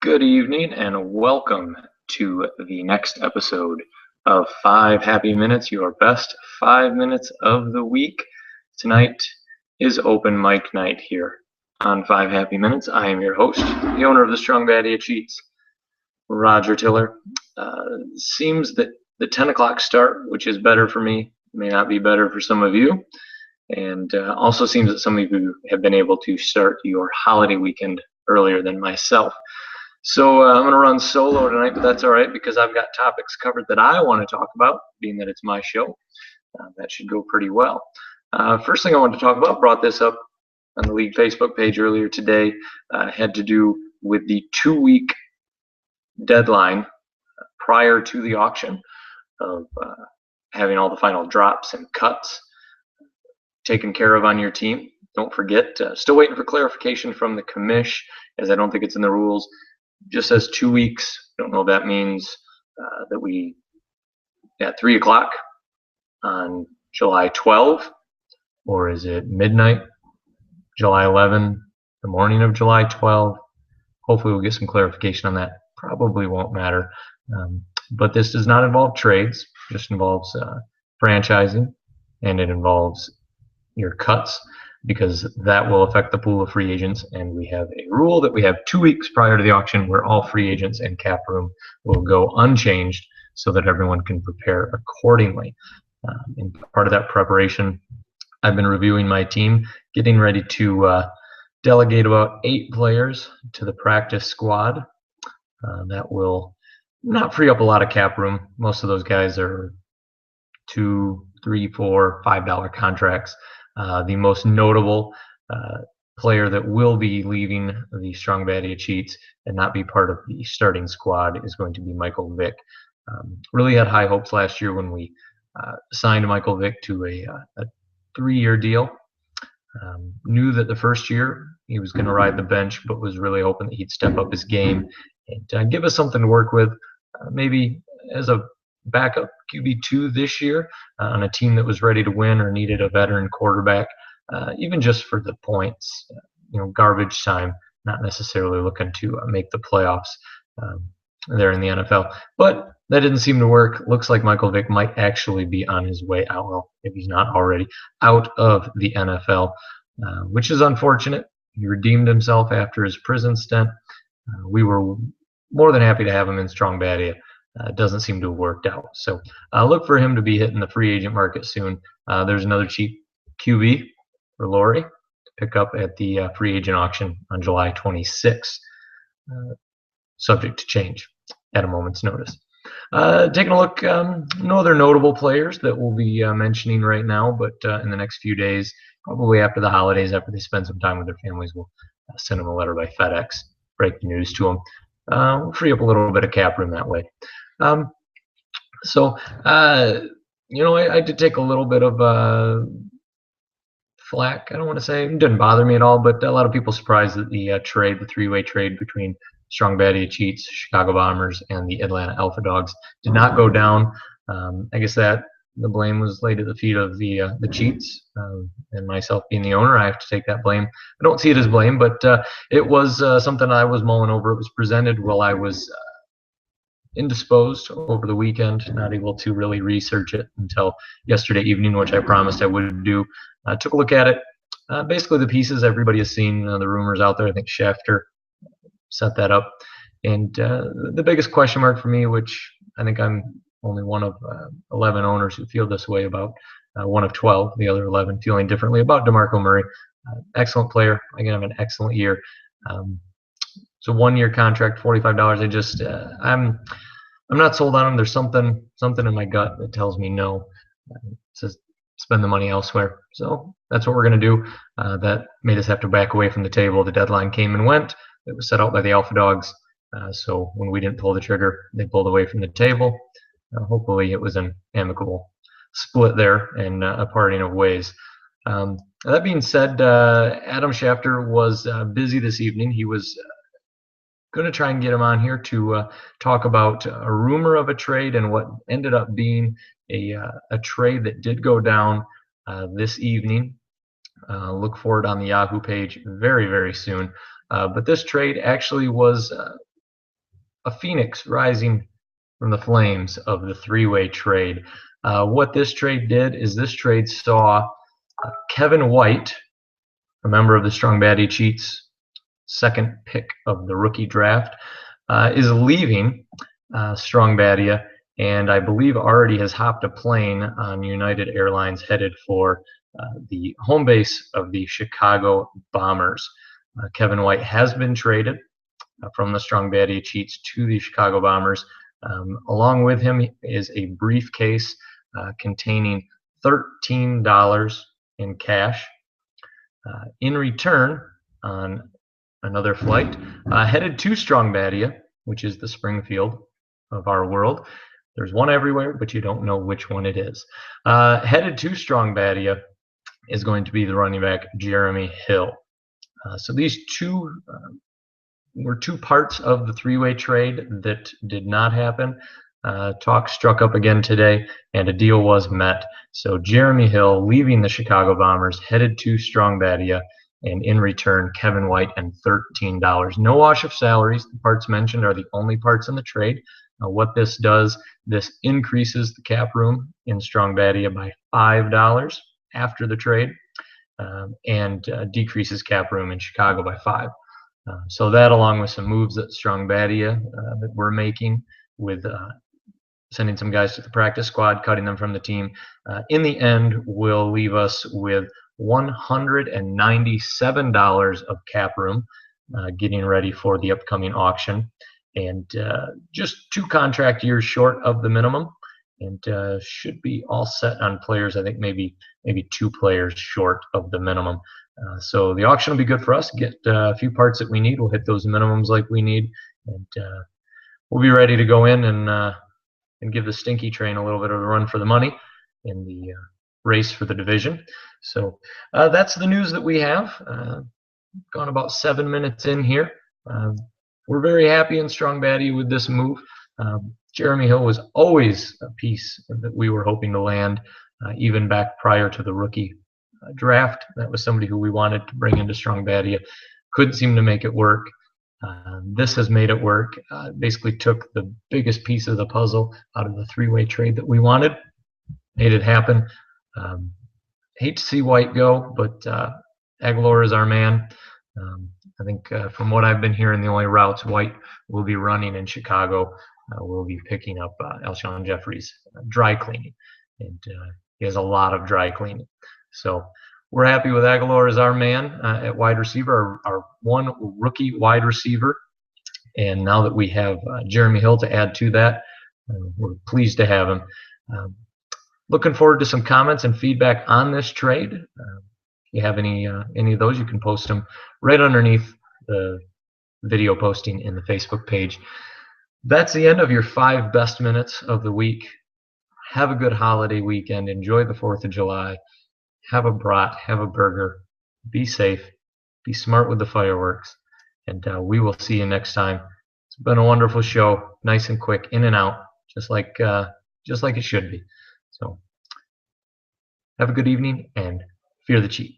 Good evening and welcome to the next episode of 5 Happy Minutes, your best 5 minutes of the week. Tonight is open mic night here on 5 Happy Minutes. I am your host, the owner of the Strong Badia Cheats, Roger Tiller. Seems that the 10 o'clock start, which is better for me, may not be better for some of you. And also seems that some of you have been able to start your holiday weekend earlier than myself. So I'm going to run solo tonight, but that's all right because I've got topics covered that I want to talk about, being that it's my show. That should go pretty well. First thing I wanted to talk about, brought this up on the league Facebook page earlier today, had to do with the 2-week deadline prior to the auction of having all the final drops and cuts taken care of on your team. Don't forget, still waiting for clarification from the commish, as I don't think it's in the rules. Just says 2 weeks. Don't know if that means that we at 3 o'clock on July 12, or is it midnight, July 11, the morning of July 12? Hopefully we'll get some clarification on that. Probably won't matter. But this does not involve trades. It just involves franchising, and it involves your cuts, because that will affect the pool of free agents. And we have a rule that we have 2 weeks prior to the auction where all free agents and cap room will go unchanged so that everyone can prepare accordingly. And part of that preparation, I've been reviewing my team, getting ready to delegate about 8 players to the practice squad. That will not free up a lot of cap room. Most of those guys are $2, $3, $4, $5 contracts. The most notable player that will be leaving the Strong Badia Cheats and not be part of the starting squad is going to be Michael Vick. Really had high hopes last year when we signed Michael Vick to a 3-year deal. Knew that the first year he was going to ride the bench, but was really hoping that he'd step up his game and give us something to work with, maybe as a backup QB2 this year on a team that was ready to win or needed a veteran quarterback, even just for the points, garbage time, not necessarily looking to make the playoffs there in the NFL. But that didn't seem to work. Looks like Michael Vick might actually be on his way out, well, if he's not already, out of the NFL, which is unfortunate. He redeemed himself after his prison stint. We were more than happy to have him in Strong Badia. Doesn't seem to have worked out. So look for him to be hitting the free agent market soon. There's another cheap QB for Laurie to pick up at the free agent auction on July 26th, subject to change at a moment's notice. Taking a look, no other notable players that we'll be mentioning right now, but in the next few days, probably after the holidays, after they spend some time with their families, we'll send them a letter by FedEx, break the news to them. We'll free up a little bit of cap room that way. I did take a little bit of flack. I don't want to say it didn't bother me at all, but a lot of people surprised that the trade, the 3-way trade between Strong Badia Cheats, Chicago Bombers, and the Atlanta Alpha Dogs did not go down. I guess that the blame was laid at the feet of the Cheats, and myself being the owner, I have to take that blame. I don't see it as blame, but it was something I was mulling over. It was presented while I was indisposed over the weekend, not able to really research it until yesterday evening, which I promised I would do. Took a look at it. Basically, the pieces everybody has seen, the rumors out there. I think Schefter set that up. And the biggest question mark for me, which I think I'm only one of 11 owners who feel this way about, one of 12, the other 11 feeling differently about DeMarco Murray. Excellent player. Again, have an excellent year. It's a 1-year contract, $45. I'm not sold on him. There's something in my gut that tells me no. It says spend the money elsewhere. So that's what we're going to do. That made us have to back away from the table. The deadline came and went. It was set out by the Alpha Dogs. So when we didn't pull the trigger, they pulled away from the table. Hopefully it was an amicable split there and a parting of ways. That being said, Adam Schefter was busy this evening. He was going to try and get him on here to talk about a rumor of a trade and what ended up being a trade that did go down this evening. Look for it on the Yahoo page very, very soon. But this trade actually was a phoenix rising from the flames of the three-way trade. What this trade did is this trade saw Kevin White, a member of the Strong Baddie Cheats, second pick of the rookie draft, is leaving Strong Badia, and I believe already has hopped a plane on United Airlines headed for the home base of the Chicago Bombers. Kevin White has been traded from the Strong Badia Cheats to the Chicago Bombers. Along with him is a briefcase containing $13 in cash. In return, on another flight, headed to Strong Badia, which is the Springfield of our world. There's one everywhere, but you don't know which one it is. Headed to Strong Badia is going to be the running back Jeremy Hill. So these two were two parts of the three-way trade that did not happen. Talk struck up again today, and a deal was met. So Jeremy Hill leaving the Chicago Bombers, headed to Strong Badia, and in return, Kevin White and $13. No wash of salaries. The parts mentioned are the only parts in the trade. What this does, this increases the cap room in Strong Badia by $5 after the trade, and decreases cap room in Chicago by $5. So that, along with some moves that Strong Badia that we're making with sending some guys to the practice squad, cutting them from the team, in the end will leave us with $197 of cap room, getting ready for the upcoming auction, and just 2 contract years short of the minimum, and should be all set on players. I think maybe 2 players short of the minimum. So the auction will be good for us. Get a few parts that we need. We'll hit those minimums like we need, and we'll be ready to go in and give the Stinky Train a little bit of a run for the money in the race for the division. So that's the news that we have. Gone about 7 minutes in here. We're very happy in Strong Badia with this move. Jeremy Hill was always a piece that we were hoping to land, even back prior to the rookie draft. That was somebody who we wanted to bring into Strong Badia. Couldn't seem to make it work. This has made it work. Basically took the biggest piece of the puzzle out of the three-way trade that we wanted. Made it happen. Hate to see White go, but Aguilar is our man. I think from what I've been hearing, the only routes White will be running in Chicago will be picking up Alshon Jeffrey's dry cleaning. And he has a lot of dry cleaning. So we're happy with Aguilar as our man at wide receiver, our one rookie wide receiver. And now that we have Jeremy Hill to add to that, we're pleased to have him. Looking forward to some comments and feedback on this trade. If you have any of those, you can post them right underneath the video posting in the Facebook page. That's the end of your 5 best minutes of the week. Have a good holiday weekend. Enjoy the 4th of July. Have a brat, have a burger. Be safe. Be smart with the fireworks. And we will see you next time. It's been a wonderful show. Nice and quick, in and out, just like it should be. So have a good evening and fear the cheat.